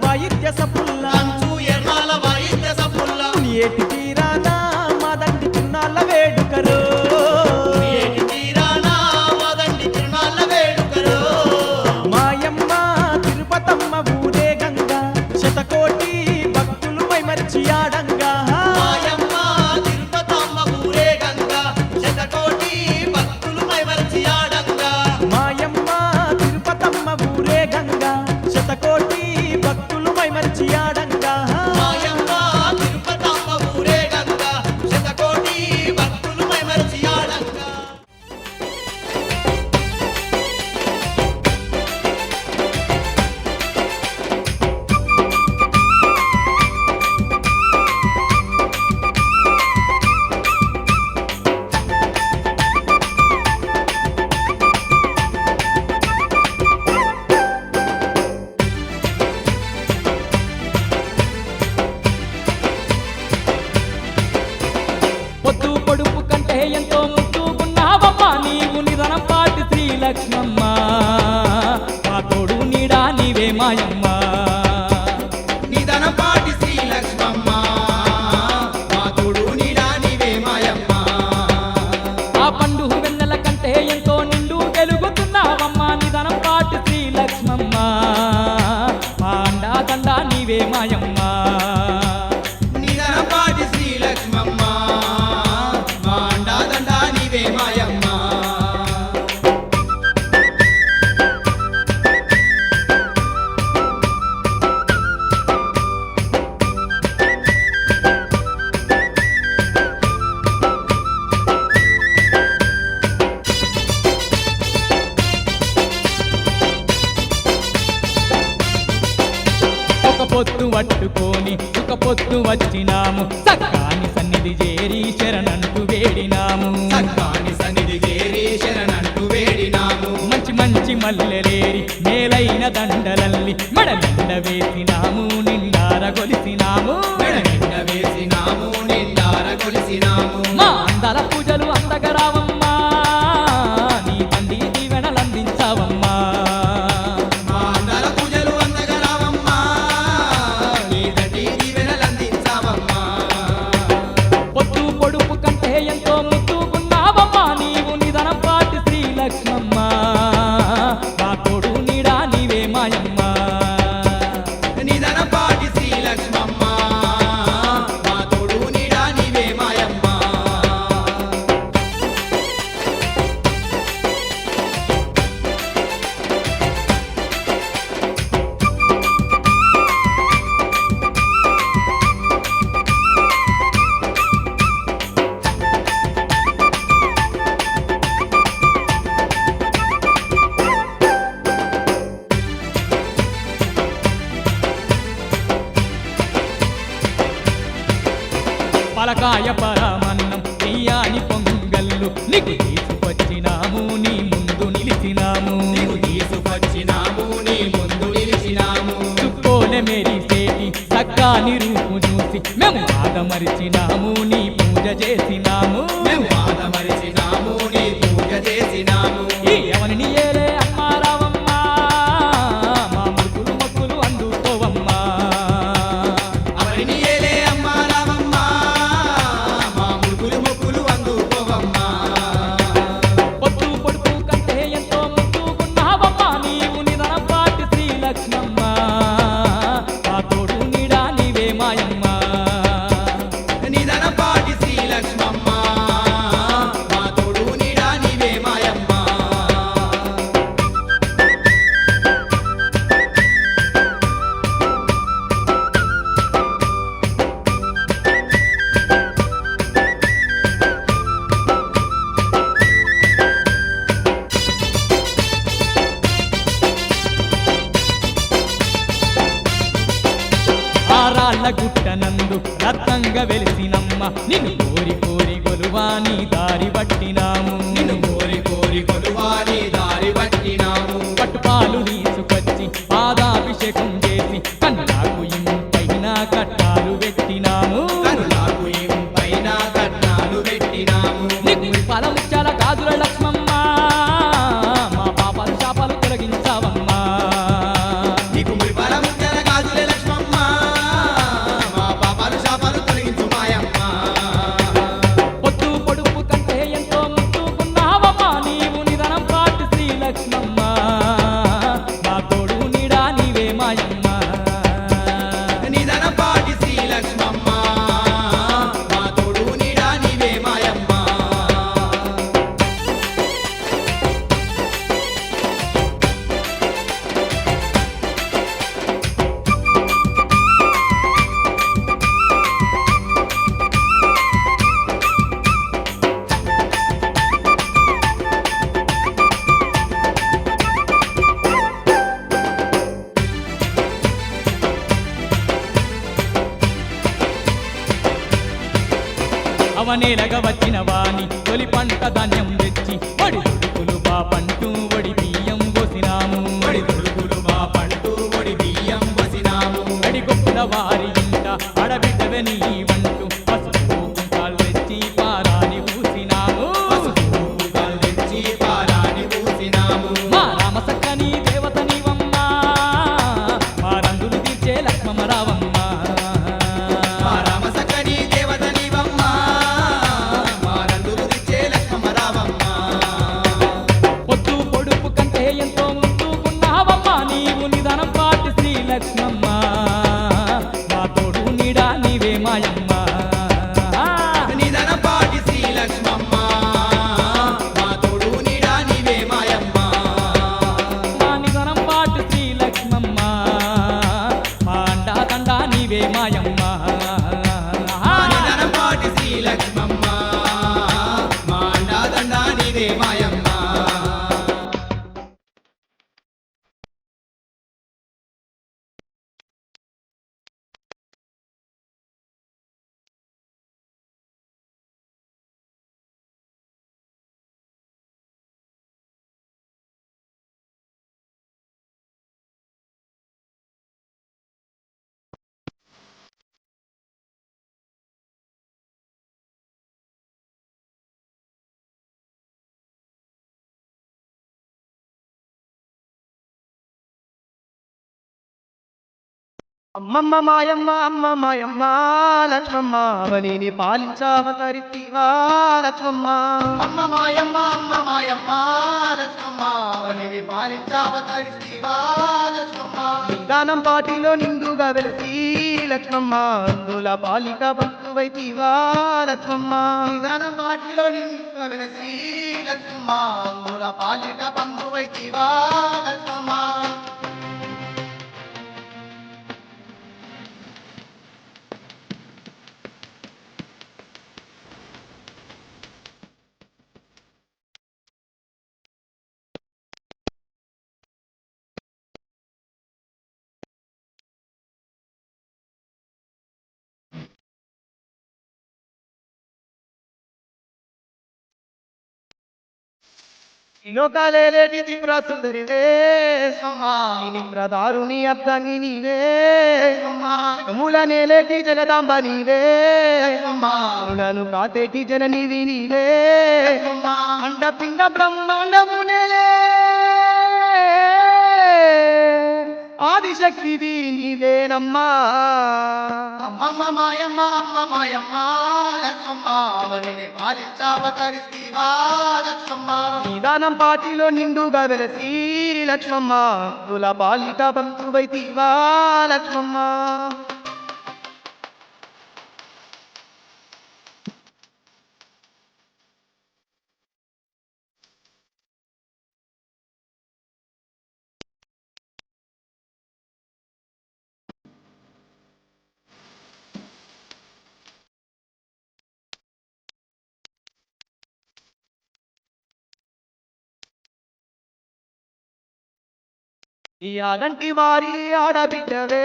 వాయిద్య సపుల్ల కంచు ఎర్రాల వాయిద్య సపుల్ల ఏటి తీరాన మాదండి తిరునాళ్ళ వేడుకరో ఏటి తీరాన మాదండి తిరునాళ్ళ వేడుకరో మాయమ్మ తిరుపతమ్మ ఊరే గంగా శతకోటి భక్తులు మైమరిచి ఆడంగా మాయమ్మ తిరుపతమ్మ ఊరే గంగా శతకోటి భక్తులు మైమరిచి ఆడంగా మాయమ్మ తిరుపతమ్మ ఊరే గంగా శతకోటి భక్తులు మైమరిచి ఆడంగా మాయమ్మ తిరుపతమ్మ ఊరే గంగా శతకోటి భక్తులు మైమరిచి ఆడంగా పొద్దు పొడుపు కంటే ఎంతో ముద్దుకున్నావమ్మా నీవు నిధనం పాటి శ్రీలక్ష్మమ్మ మా తోడు నీడా నీవే మాయమ్మ నిధనపాటి శ్రీలక్ష్మమ్మ మా తోడు నీడా నీవే మాయమ్మ ఆ పండు వెన్నెల కంటే ఎంతో నిండు వెలుగుతున్నావమ్మా నిధనం పాటి శ్రీలక్ష్మమ్మ మా అండా దండా నీవే మాయమ్మ నిధనపాటి శ్రీలక్ష్మమ్మ మా అండా దండా నీవే మాయమ్మ ఒక పొత్తు పట్టుకొని ఒక పొత్తు వచ్చినాము సక్కాని సన్నిధి చేరి శరణంటూ వేడినాము సక్కాని సన్నిధి చేరి శరణంటూ వేడినాము మంచి మంచి మల్లెలేరి మేలైన దండలల్లి మడలిండ వేసినాము నిండార గొలిసినాము మెడ నిండ వేసినాము నిండార కొలిసినాము మా అందల పూజలు అందగరావమ్మా నీ తండ్రి దీవెనలందించావమ్మా మా అందర పూజలు అందగరావమ్మా నీ తండ్రి దీవెనలందించావమ్మా పొద్దు పొడుపు కంటే ఎంతో ముద్దుకున్నావమ్మా నీవు నిధనం పాటి శ్రీలక్ష్మమ్మ మా తోడు నీడా నీవే మాయమ్మ నిధనపాటి శ్రీలక్ష్మమ్మ మా తోడు నీడా నీవే మాయమ్మ పలకాయ పరమన్నం బియ్యాని పొంగల్లు నీకు తీసుకొచ్చినాము నీ ముందు నిలిచినాము నీవు తీసుకొచ్చినాము నీ ముందు నిలిచినాము చుక్కోలె మెరిసేటి సక్కాని రూపు చూసి మేము ఆగమరిచినాము నీ పూజ చేసినాము మేము ఆదమరిచినాము నీ పూజ చేసినాము ఈ ఎవరిని ఏలే అమ్మా రావమ్మా మా ముగ్గులు మొక్కులు అందుకోవమ్మా అవరిని ఏలే అమ్మ రామమ్మ మా ముగ్గులు మొక్కులు అందుకోవమ్మా పొద్దు పొడుపు కంటే ఎంతో ముద్దుకున్నావమ్మా నీవు నిధనం పాటి శ్రీలక్ష్మమ్మ మా తోడు నీడా నీవే మాయమ్మ నిధనపాటి శ్రీలక్ష్మమ్మ మా తోడు నీడా నీవే మాయమ్మ ఆరాళ్ళ గుట్టనందు రత్నంగా వెలిసినమ్మ నిన్ను కోరి కోరి గొలువా నీ దారి పట్టినాము నిన్ను కోరి కోరి కొలువాని దారి పట్టినాము పట్టుపాలు తీసుకొచ్చి పాదాభిషేకం చేసి కన్నులకు ఇంపైన కట్టాలు పెట్టినాము కనులకు ఇంపైన కట్నాలు పెట్టినాము నీకు పలముచ్చాల గాజుల లక్ష్మమ్మ మా పాపాలు శాపాలు తొలగించావమ్మా నీకు పరముచ్చల గాజుల నేలగా వచ్చిన వాణి తొలి పంట ధాన్యం తెచ్చి వడి దుడుకులు బాపంటూ వడి బియ్యం పోసినాము వడి దుడుకులు మా పంటూ వడి బియ్యం వసినాము అడి గొప్పల వారి ఇంట అడబిడ్డవే నీ వంటూ పసుపు కుంకాలు తెచ్చి పారాని పూసినాము పసుపు కుంకాలు తెచ్చి పారాని పూసినాము మా రామ సక్కని దేవత నీవమ్మా మా రంగులు తీర్చే లక్ష్మమ్మ రావమ్మ మా రామ సక్కని దేవత నీవమ్మ మా రంగులు తెచ్చే లక్ష్మమ్మ రావమ్మ పొద్దు పొడుపు కంటే ఎంతో ముద్దుకున్నావమ్మా నీవు నిధనం పాటి శ్రీ లక్ష్మమ్మ మా తోడు నీడా నీవే మాయమ్మ నిధనపాటి శ్రీ లక్ష్మమ్మ మా తోడు నీడా నీవే మాయమ్మ మా నిధనం పాటి శ్రీ లక్ష్మమ్మ మా అండా దండా నీవే మాయమ్మ నిధనపాటి శ్రీ లక్ష్మమ్మ మా అండాదండా నీవే మాయమ్మ అమ్మమ్మ మాయమ్మ అమ్మ మాయమ్మ లక్ష్మమ్మ అవనిని పాలించావతరితివా లక్ష్మమ్మ అమ్మ మాయమ్మ లక్ష్మమ్మ అవనిని పాలించావతరిస్తివా లక్ష్మమ్మ దానం పాటిలో నిండుగా వెలిసి లక్ష్మమ్మ అందుల బాలిక భక్తువైతివా లక్ష్మమ్మ నిదానం వాటిలో నిన్ను వెలసి లక్ష్మమ్మ అందుల పాలిట బంధువైతివా లక్ష్మమ్మ లోకాలేటి దివ్ర సుందరివే నిమ్రదారుని అర్థంగి నీవే మూల నేలేటి జగదాంబ నీవే నన్ను కాతేటి జననివి నీవే అండ పిండ బ్రహ్మాండమునేలే ఆదిశక్తివి నీవేనమ్మా అమ్మ మాయమ్మ లక్ష్మమ్మ అవనిని పాలించావతరిస్తివా లక్ష్మమ్మ నిదానం పాటిలో నిండుగా వెలసి లక్ష్మమ్మ తుల బాలిక బంధువైతివా లక్ష్మమ్మ ఈ ఆడంటి వారి ఆడబిడ్డవే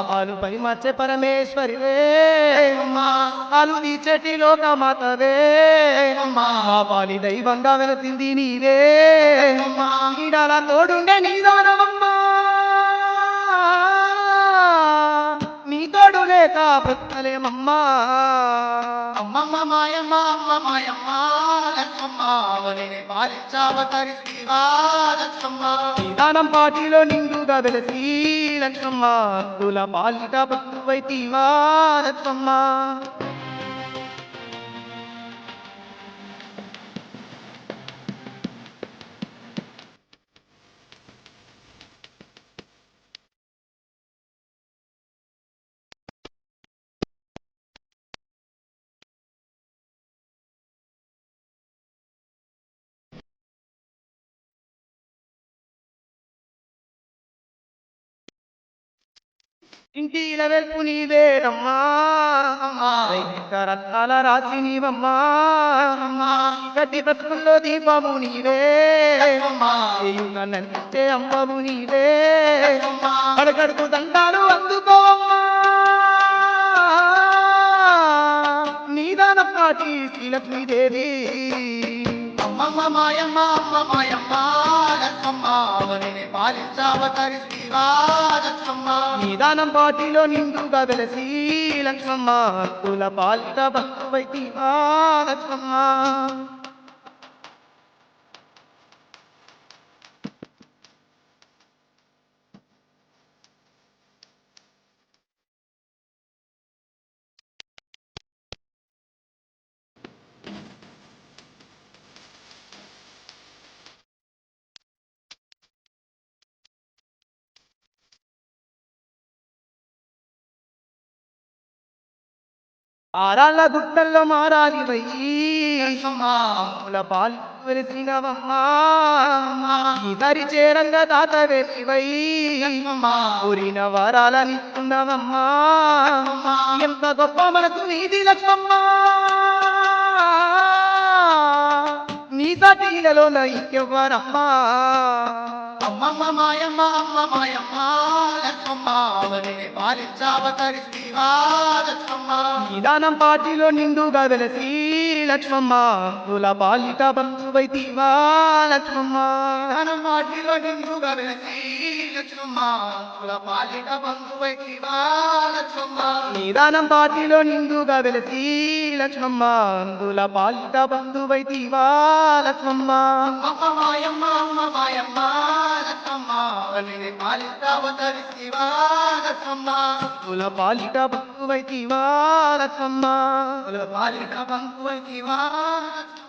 పాలుపై మత్స్య పరమేశ్వరివే పాలు తీర్చటి లోకమాతవే పాలి దైవంగా వెలసింది నీవే ఈడల తోడుండే నీదానమమ్మా నీ తోడు లేక బ్రతకలేమమ్మా అమ్మమ్మ మాయమ్మ లక్ష్మమ్మ అవనిని పాలించావతరిస్తివా లక్ష్మమ్మ నిదానం పాటిలో నిండుగా వెలసి లక్ష్మమ్మ తుల బాలిక భక్తువైతివా లక్ష్మమ్మ ఇంటిల వెల్పు నీవేనమ్మా రత్నాల రాసి నీవమ్మా గట్టి బ్రతుకుల్లో దీపము నీవే నన్నంటే అమ్మము నీవే అడగడుకు దండాలు అందుకోమ్మా నీద సాటి శ్రీలక్ష్మీదేవి అమ్మమ్మ మాయమ్మ అమ్మ మాయమ్మ లక్ష్మమ్మ అవనిని పాలించావతరిస్తివా లక్ష్మమ్మ నిదానం పాటిలో నిండుగా వెలసి లక్ష్మమ్మ కుల పాలిట భక్తువైతివా లక్ష్మమ్మ ఆరాళ్ళ గుట్టల్లో మారాలి వయ్యి పాలు వెలిసినవమ్మా ఈ దరి చేరంగా తాత వేసివై ఊరిన వరాలనిస్తున్నవమ్మా ఎంత గొప్ప మనసు నీది లక్ష్మమ్మ నీ సాటిలలో ఇంకెవ్వరమ్మా అమ్మమ్మ మాయమ్మ అమ్మ మాయమ్మ లక్ష్మమ్మ అవనిని పాలించావతరిస్తివా లక్ష్మమ్మ నిదానం పాటిలో నిండుగా వెలసి లక్ష్మమ్మ కుల పాలిట బంధువైతివా లక్ష్మమ్మ ధనం వాటిలో నిండుగా వెలసి లక్ష్మమ్మ కుల పాలిట బంధువైతివా లక్ష్మమ్మ నిదానం పాటిలో నిండుగా వెలసి లక్ష్మమ్మ కుల పాలిట బంధువైతివా లక్ష్మమ్మ అమ్మ మాయమ్మ అమ్మ మాయమ్మ లక్ష్మమ్మ అవనిని పాలించావతరిస్తివా లక్ష్మమ్మ కుల పాలిట బంధువైతివా లక్ష్మమ్మ కుల పాలిట బంధువైతివా లక్ష్మమ్మ